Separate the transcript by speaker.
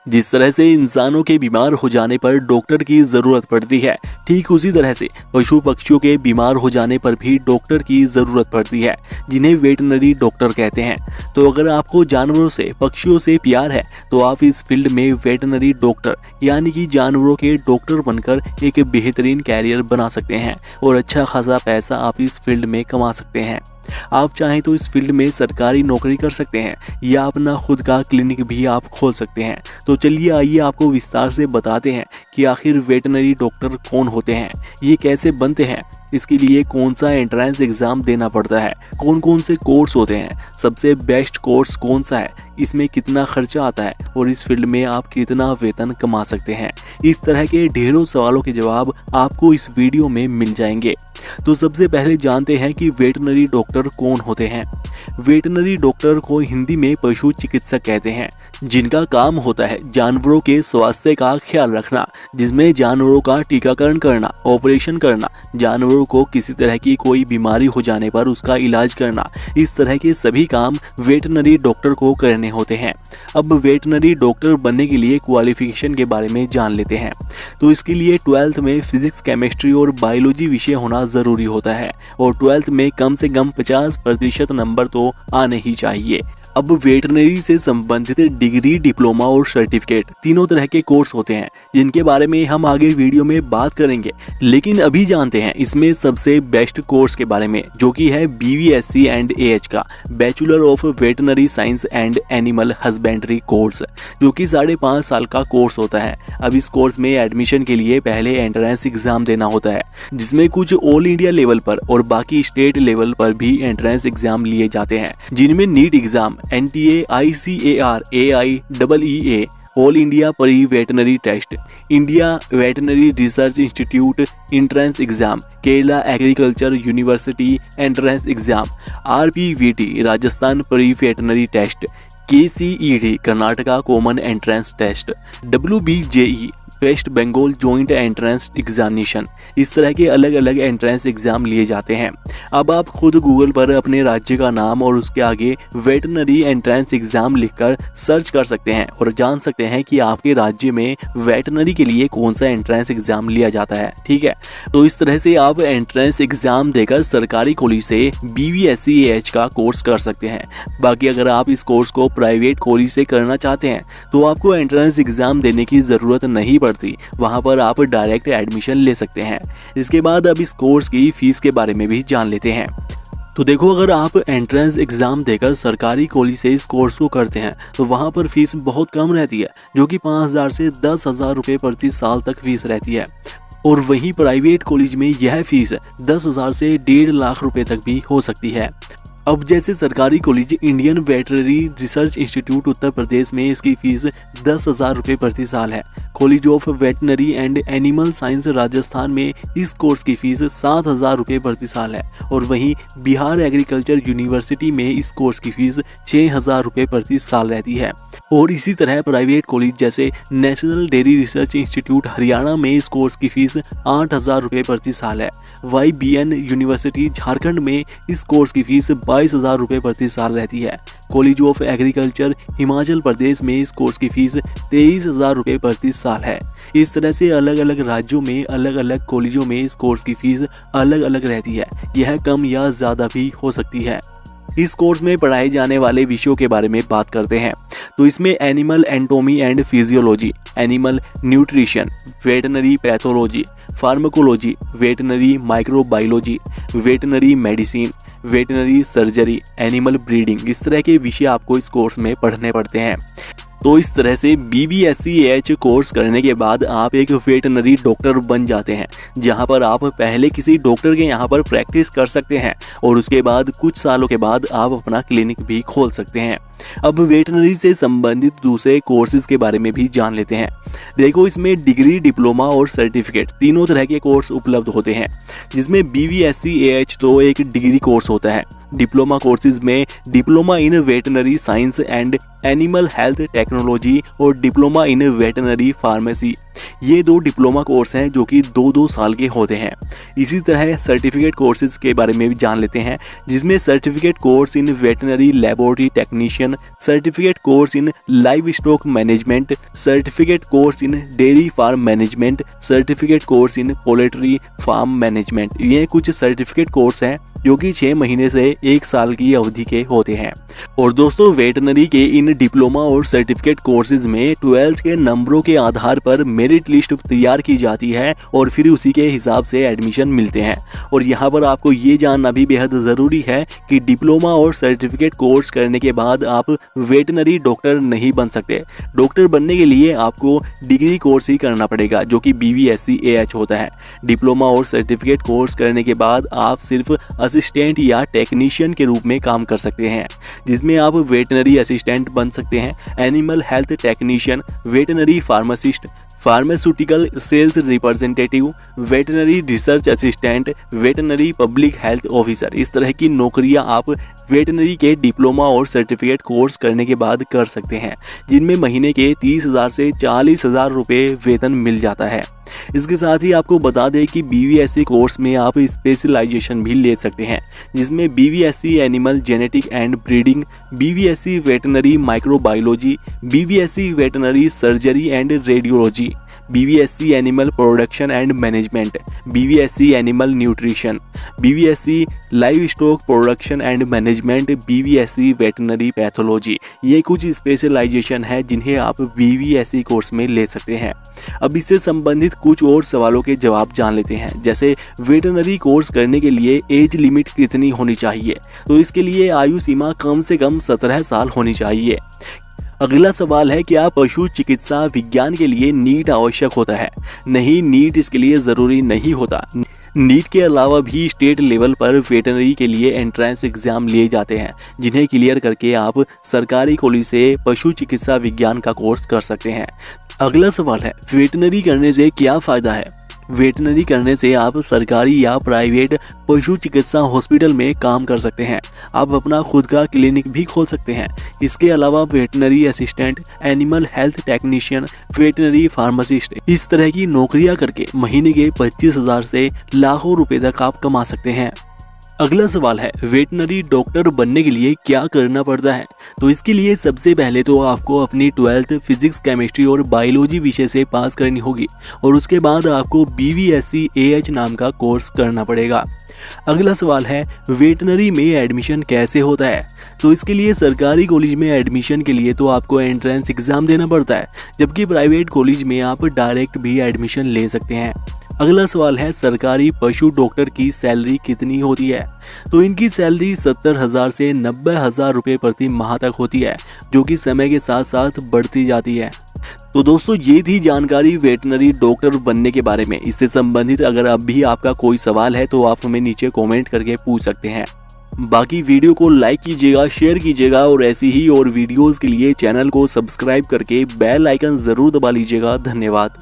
Speaker 1: जिस तरह से इंसानों के बीमार हो जाने पर डॉक्टर की जरूरत पड़ती है, ठीक उसी तरह से पशु पक्षियों के बीमार हो जाने पर भी डॉक्टर की जरूरत पड़ती है, जिन्हें वेटनरी डॉक्टर कहते हैं। तो अगर आपको जानवरों से, पक्षियों से प्यार है तो आप इस फील्ड में वेटनरी डॉक्टर यानी कि जानवरों के डॉक्टर बनकर एक बेहतरीन कैरियर बना सकते हैं और अच्छा खासा पैसा आप इस फील्ड में कमा सकते हैं। आप चाहें तो इस फील्ड में सरकारी नौकरी कर सकते हैं या अपना खुद का क्लिनिक भी आप खोल सकते हैं। तो चलिए आइए आपको विस्तार से बताते हैं कि आखिर वेटनरी डॉक्टर कौन होते हैं, ये कैसे बनते हैं, इसके लिए कौन सा एंट्रेंस एग्जाम देना पड़ता है, कौन कौन से कोर्स होते हैं, सबसे बेस्ट कोर्स कौन सा है, इसमें कितना खर्चा आता है और इस फील्ड में आप कितना वेतन कमा सकते हैं। इस तरह के ढेरों सवालों के जवाब आपको इस वीडियो में मिल जाएंगे। तो सबसे पहले जानते हैं कि वेटनरी डॉक्टर कौन होते हैं। वेटनरी डॉक्टर को हिंदी में पशु चिकित्सक कहते हैं, जिनका काम होता है जानवरों के स्वास्थ्य का ख्याल रखना, जिसमें जानवरों का टीकाकरण करना, ऑपरेशन करना, जानवरों को किसी तरह की कोई बीमारी हो जाने पर उसका इलाज करना। इस तरह के सभी काम वेटनरी डॉक्टर को करने होते हैं। अब वेटनरी डॉक्टर बनने के लिए क्वालिफिकेशन के बारे में जान लेते हैं। तो इसके लिए 12th में फिजिक्स, केमिस्ट्री और बायोलॉजी विषय होना ज़रूरी होता है और 12th में कम से कम 50% नंबर तो आने ही चाहिए। अब वेटनरी से संबंधित डिग्री, डिप्लोमा और सर्टिफिकेट तीनों तरह के कोर्स होते हैं, जिनके बारे में हम आगे वीडियो में बात करेंगे। लेकिन अभी जानते हैं इसमें सबसे बेस्ट कोर्स के बारे में, जो कि है BVSC एंड AH का bachelor of veterinary science and animal husbandry course, जो कि 5.5 साल का कोर्स होता है। अब इस कोर्स में एडमिशन के लिए पहले एंट्रेंस एग्जाम देना होता है, जिसमें कुछ ऑल इंडिया लेवल पर और बाकी स्टेट लेवल पर भी एंट्रेंस एग्जाम लिए जाते हैं, जिनमें NEET exam, NTA, ICAR, AIEEA, all India pre veterinary test, India veterinary research institute entrance exam, Kerala agriculture university entrance exam, RPVT Rajasthan pre veterinary test, KCET Karnataka common entrance test, WBJE West Bengal joint entrance examination. इस तरह के अलग अलग entrance exam लिए जाते हैं। अब आप खुद गूगल पर अपने राज्य का नाम और उसके आगे वेटनरी एंट्रेंस एग्जाम लिखकर सर्च कर सकते हैं और जान सकते हैं कि आपके राज्य में वेटनरी के लिए कौन सा एंट्रेंस एग्जाम लिया जाता है। ठीक है, तो इस तरह से आप एंट्रेंस एग्जाम देकर सरकारी कॉलेज से BVSC AH का कोर्स कर सकते हैं। बाकी अगर आप इस कोर्स को प्राइवेट कॉलेज से करना चाहते हैं तो आपको एंट्रेंस एग्जाम देने की जरूरत नहीं पड़ती, वहां पर आप डायरेक्ट एडमिशन ले सकते हैं। इसके बाद अब इस कोर्स की फीस के बारे में भी जान लेते हैं। तो देखो, अगर आप एंट्रेंस एग्जाम देकर सरकारी कॉलेज से इस कोर्स को करते हैं तो वहां पर फीस बहुत कम रहती है, जो कि 5,000 से 10,000 रुपये प्रति साल तक फीस रहती है। और वहीं प्राइवेट कॉलेज में यह फीस 10,000 से 1.5 लाख रुपए तक भी हो सकती है। अब जैसे सरकारी college Indian veterinary research institute Uttar Pradesh में इसकी फीस 10,000 रुपये प्रति साल है। College of veterinary and animal science Rajasthan में इस कोर्स की फीस 7,000 रुपये प्रति साल है। और वहीं बिहार एग्रीकल्चर यूनिवर्सिटी में इस कोर्स की फीस 6,000 रुपये प्रति साल रहती है। और इसी तरह प्राइवेट कॉलेज जैसे national dairy research institute Haryana में इस कोर्स की फीस 8,000 रुपये प्रति साल है। YBN यूनिवर्सिटी झारखंड में इस कोर्स की फीस 22,000 रुपये प्रति साल रहती है। College of agriculture Himachal Pradesh में इस कोर्स की फीस 23,000 रुपये प्रति साल है। इस तरह से अलग अलग राज्यों में अलग अलग कॉलेजों में इस कोर्स की फीस अलग अलग रहती है। यह कम या ज़्यादा भी हो सकती है। इस कोर्स में पढ़ाए जाने वाले विषयों के बारे में बात करते हैं। तो इसमें animal anatomy and physiology, animal nutrition, veterinary pathology, pharmacology, veterinary microbiology, veterinary medicine, veterinary surgery, animal breeding, इस तरह के विषय आपको इस कोर्स में पढ़ने पड़ते हैं। तो इस तरह से BVSC AH कोर्स करने के बाद आप एक वेटनरी डॉक्टर बन जाते हैं, जहां पर आप पहले किसी डॉक्टर के यहां पर प्रैक्टिस कर सकते हैं और उसके बाद कुछ सालों के बाद आप अपना क्लिनिक भी खोल सकते हैं। अब वेटनरी से संबंधित दूसरे कोर्सेज के बारे में भी जान लेते हैं। देखो, इसमें डिग्री, डिप्लोमा और सर्टिफिकेट तीनों तरह के कोर्स उपलब्ध होते हैं, जिसमें BVSC AH तो एक डिग्री कोर्स होता है। डिप्लोमा कोर्सेज में diploma in veterinary science and animal health technology और डिप्लोमा इन वेटनरी फार्मेसी। ये 2 डिप्लोमा कोर्स हैं जो कि 2-2 साल के होते हैं। इसी तरह सर्टिफिकेट कोर्सेज के बारे में भी जान लेते हैं, जिसमें certificate course in veterinary laboratory technician, certificate course in livestock management, certificate course in dairy farm management, certificate course in poultry farm management. ये कुछ सर्टिफिकेट कोर्स हैं जो कि 6 महीने से 1 साल की अवधि के होते हैं। और दोस्तों, वेटनरी के इन डिप्लोमा और सर्टिफिकेट कोर्सेज में 12th के नंबरों के आधार पर मेरिट लिस्ट तैयार की जाती है और फिर उसी के हिसाब से एडमिशन मिलते हैं। और यहाँ पर आपको ये जानना भी बेहद ज़रूरी है कि डिप्लोमा और सर्टिफिकेट कोर्स करने के बाद आप वेटनरी डॉक्टर नहीं बन सकते। डॉक्टर बनने के लिए आपको डिग्री कोर्स ही करना पड़ेगा जो कि BVSc AH होता है। डिप्लोमा और सर्टिफिकेट कोर्स करने के बाद आप सिर्फ असिस्टेंट या टेक्नीशियन के रूप में काम कर सकते हैं, जिसमें आप वेटनरी असिस्टेंट बन सकते हैं, animal health technician, veterinary pharmacist, pharmaceutical sales representative, veterinary research assistant, veterinary public health officer. इस तरह की नौकरियां आप वेटनरी के डिप्लोमा और सर्टिफिकेट कोर्स करने के बाद कर सकते हैं, जिनमें महीने के 30,000 से 40,000 रुपये वेतन मिल जाता है। इसके साथ ही आपको बता दें कि BVSc कोर्स में आप स्पेशलाइजेशन भी ले सकते हैं, जिसमें BVSc animal genetic and breeding, BVSc veterinary microbiology, BVSc veterinary surgery and radiology, BVSc animal production and management, BVSc animal nutrition, BVSc live stock production and management, BVSc veterinary pathology. ये कुछ specialisation है जिन्हें आप BVSc course में ले सकते हैं। अब इससे संबंधित कुछ और सवालों के जवाब जान लेते हैं, जैसे वेटनरी कोर्स करने के लिए एज लिमिट कितनी होनी चाहिए। तो इसके लिए आयु सीमा कम से कम 17 साल होनी चाहिए। अगला सवाल है, क्या पशु चिकित्सा विज्ञान के लिए नीट आवश्यक होता है? नहीं, नीट इसके लिए ज़रूरी नहीं होता। नीट के अलावा भी स्टेट लेवल पर वेटनरी के लिए एंट्रेंस एग्जाम लिए जाते हैं, जिन्हें क्लियर करके आप सरकारी कॉलेज से पशु चिकित्सा विज्ञान का कोर्स कर सकते हैं। अगला सवाल है, वेटनरी करने से क्या फ़ायदा है? वेटनरी करने से आप सरकारी या प्राइवेट पशु चिकित्सा हॉस्पिटल में काम कर सकते हैं। आप अपना खुद का क्लिनिक भी खोल सकते हैं। इसके अलावा veterinary assistant, animal health technician, veterinary pharmacist, इस तरह की नौकरियां करके महीने के 25,000 से लाखों रुपए तक आप कमा सकते हैं। अगला सवाल है, वेटनरी डॉक्टर बनने के लिए क्या करना पड़ता है? तो इसके लिए सबसे पहले तो आपको अपनी 12th फिजिक्स, केमिस्ट्री और बायोलॉजी विषय से पास करनी होगी और उसके बाद आपको BVSc AH नाम का कोर्स करना पड़ेगा। अगला सवाल है, वेटनरी में एडमिशन कैसे होता है? तो इसके लिए सरकारी कॉलेज में एडमिशन के लिए तो आपको एंट्रेंस एग्जाम देना पड़ता है, जबकि प्राइवेट कॉलेज में आप डायरेक्ट भी एडमिशन ले सकते हैं। अगला सवाल है, सरकारी पशु डॉक्टर की सैलरी कितनी होती है? तो इनकी सैलरी 70,000 से 90,000 रुपये प्रति माह तक होती है, जो कि समय के साथ साथ बढ़ती जाती है। तो दोस्तों, ये थी जानकारी वेटनरी डॉक्टर बनने के बारे में। इससे संबंधित अगर अब भी आपका कोई सवाल है तो आप हमें नीचे कमेंट करके पूछ सकते हैं। बाकी वीडियो को लाइक कीजिएगा, शेयर कीजिएगा और ऐसी ही और वीडियोस के लिए चैनल को सब्सक्राइब करके बेल आइकन ज़रूर दबा लीजिएगा। धन्यवाद।